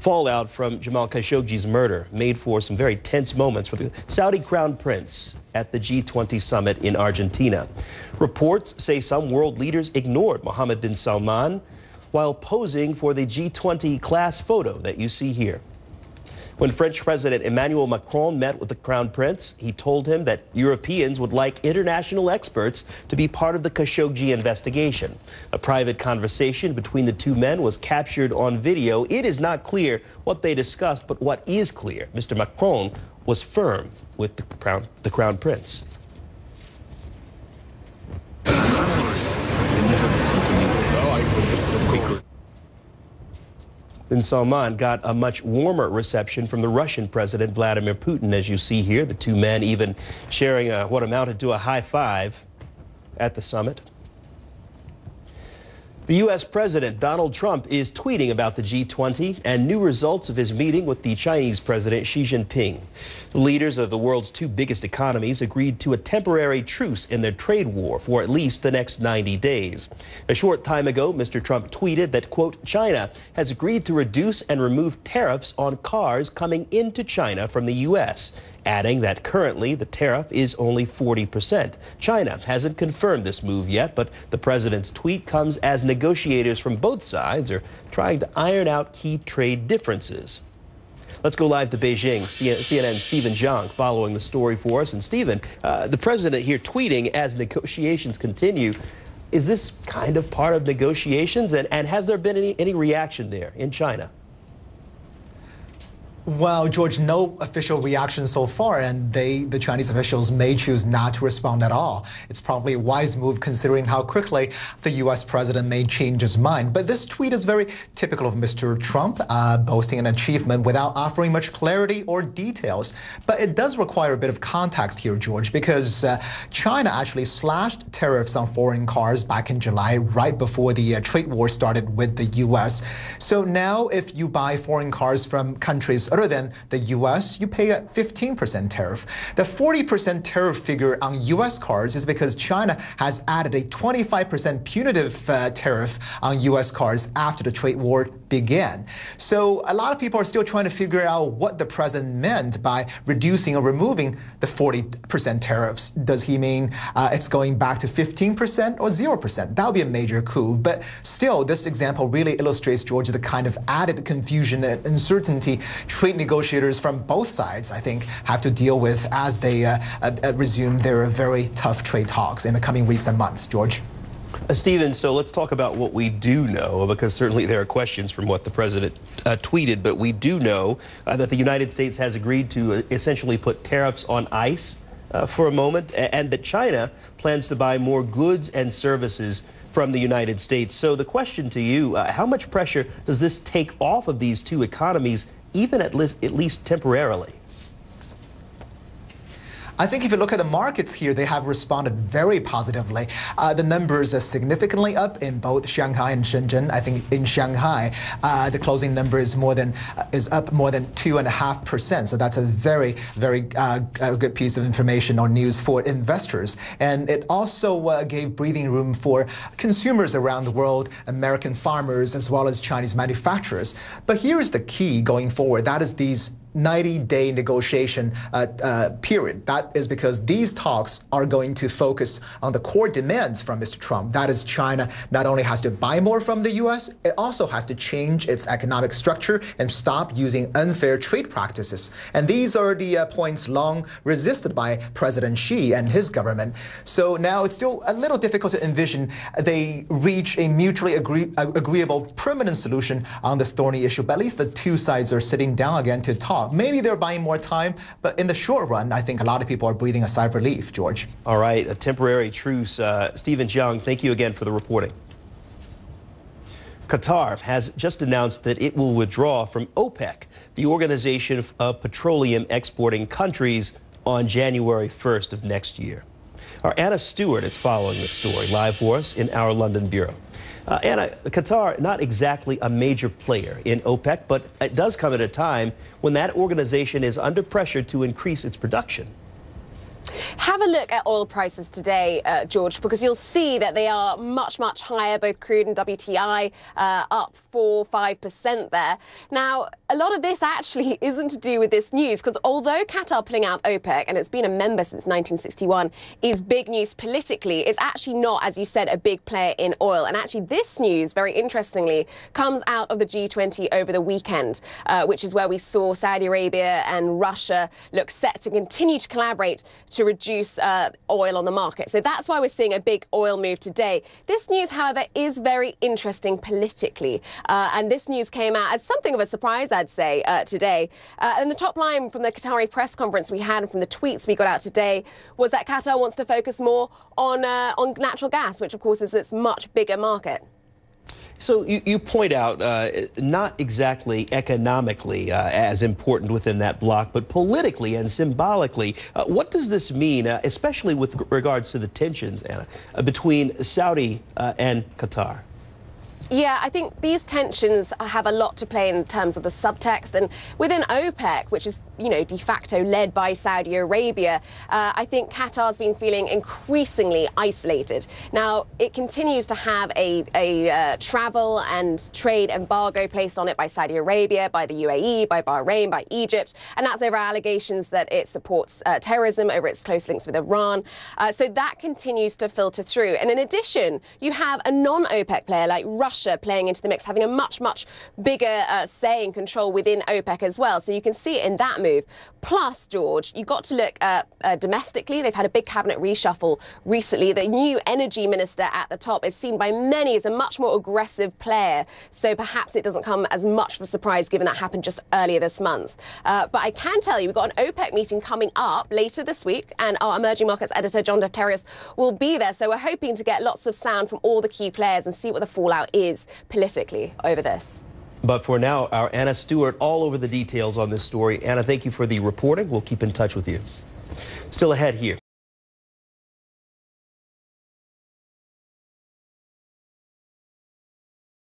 Fallout from Jamal Khashoggi's murder made for some very tense moments for the Saudi Crown Prince at the G20 summit in Argentina. Reports say some world leaders ignored Mohammed bin Salman while posing for the G20 class photo that you see here. When French President Emmanuel Macron met with the Crown Prince, he told him that Europeans would like international experts to be part of the Khashoggi investigation. A private conversation between the two men was captured on video. It is not clear what they discussed, but what is clear, Mr. Macron was firm with the Crown Prince. Bin Salman got a much warmer reception from the Russian President Vladimir Putin, as you see here. The two men even sharing what amounted to a high five at the summit. The U.S. President Donald Trump is tweeting about the G20 and new results of his meeting with the Chinese President Xi Jinping. The leaders of the world's two biggest economies agreed to a temporary truce in their trade war for at least the next 90 days. A short time ago, Mr. Trump tweeted that, quote, China has agreed to reduce and remove tariffs on cars coming into China from the U.S., adding that currently the tariff is only 40%. China hasn't confirmed this move yet, but the president's tweet comes as negotiators from both sides are trying to iron out key trade differences. Let's go live to Beijing. CNN's Stephen Zhang following the story for us. And Stephen, the president here tweeting as negotiations continue. Is this kind of part of negotiations? And has there been any reaction there in China? Well, George, no official reaction so far, and the Chinese officials may choose not to respond at all. It's probably a wise move considering how quickly the U.S. president may change his mind. But this tweet is very typical of Mr. Trump, boasting an achievement without offering much clarity or details. But it does require a bit of context here, George, because China actually slashed tariffs on foreign cars back in July, right before the trade war started with the U.S. So now if you buy foreign cars from countries other than the U.S., you pay a 15% tariff. The 40% tariff figure on U.S. cars is because China has added a 25% punitive tariff on U.S. cars after the trade war began. So a lot of people are still trying to figure out what the president meant by reducing or removing the 40% tariffs. Does he mean it's going back to 15% or 0%? That would be a major coup. But still, this example really illustrates, George, the kind of added confusion and uncertainty trade negotiators from both sides, I think, have to deal with as they resume their very tough trade talks in the coming weeks and months. George? Stephen, so let's talk about what we do know, because certainly there are questions from what the president tweeted, but we do know that the United States has agreed to essentially put tariffs on ice for a moment, and that China plans to buy more goods and services from the United States. So the question to you, how much pressure does this take off of these two economies, even at least temporarily? I think if you look at the markets here, they have responded very positively. The numbers are significantly up in both Shanghai and Shenzhen. I think in Shanghai, the closing number is up more than 2.5%. So that's a very, very good piece of information or news for investors. And it also gave breathing room for consumers around the world, American farmers, as well as Chinese manufacturers. But here is the key going forward. That is these 90-day negotiation period. That is because these talks are going to focus on the core demands from Mr. Trump. That is, China not only has to buy more from the U.S., it also has to change its economic structure and stop using unfair trade practices. And these are the points long resisted by President Xi and his government. So now it's still a little difficult to envision they reach a mutually agreeable permanent solution on this thorny issue. But at least the two sides are sitting down again to talk. Maybe they're buying more time, but in the short run, I think a lot of people are breathing a sigh of relief, George. All right, a temporary truce. Stephen Zhang, thank you again for the reporting. Qatar has just announced that it will withdraw from OPEC, the Organization of Petroleum Exporting Countries, on January 1st of next year. Our Anna Stewart is following this story live for us in our London bureau. Anna, Qatar, not exactly a major player in OPEC, but it does come at a time when that organization is under pressure to increase its production. Have a look at oil prices today, George, because you'll see that they are much, much higher, both crude and WTI, up 4-5% there. Now, a lot of this actually isn't to do with this news, because although Qatar pulling out OPEC, and it's been a member since 1961, is big news politically, it's actually not, as you said, a big player in oil. And actually this news, very interestingly, comes out of the G20 over the weekend, which is where we saw Saudi Arabia and Russia look set to continue to collaborate to reduce oil on the market. So that's why we're seeing a big oil move today. This news, however, is very interesting politically. And this news came out as something of a surprise, I'd say, today. And the top line from the Qatari press conference we had and from the tweets we got out today was that Qatar wants to focus more on natural gas, which, of course, is its much bigger market. So you point out not exactly economically as important within that bloc, but politically and symbolically. What does this mean, especially with regards to the tensions, Anna, between Saudi and Qatar? Yeah, I think these tensions have a lot to play in terms of the subtext. And within OPEC, which is, de facto led by Saudi Arabia, I think Qatar's been feeling increasingly isolated. Now, it continues to have a travel and trade embargo placed on it by Saudi Arabia, by the UAE, by Bahrain, by Egypt. And that's over allegations that it supports terrorism, over its close links with Iran. So that continues to filter through. And in addition, you have a non-OPEC player like Russia playing into the mix, having a much, much bigger say and control within OPEC as well. So you can see it in that move. Plus, George, you've got to look domestically. They've had a big cabinet reshuffle recently. The new energy minister at the top is seen by many as a much more aggressive player. So perhaps it doesn't come as much of a surprise given that happened just earlier this month. But I can tell you we've got an OPEC meeting coming up later this week, and our emerging markets editor, John Defterios, will be there. So we're hoping to get lots of sound from all the key players and see what the fallout is politically over this. But for now, our Anna Stewart all over the details on this story. Anna, thank you for the reporting. We'll keep in touch with you. Still ahead here.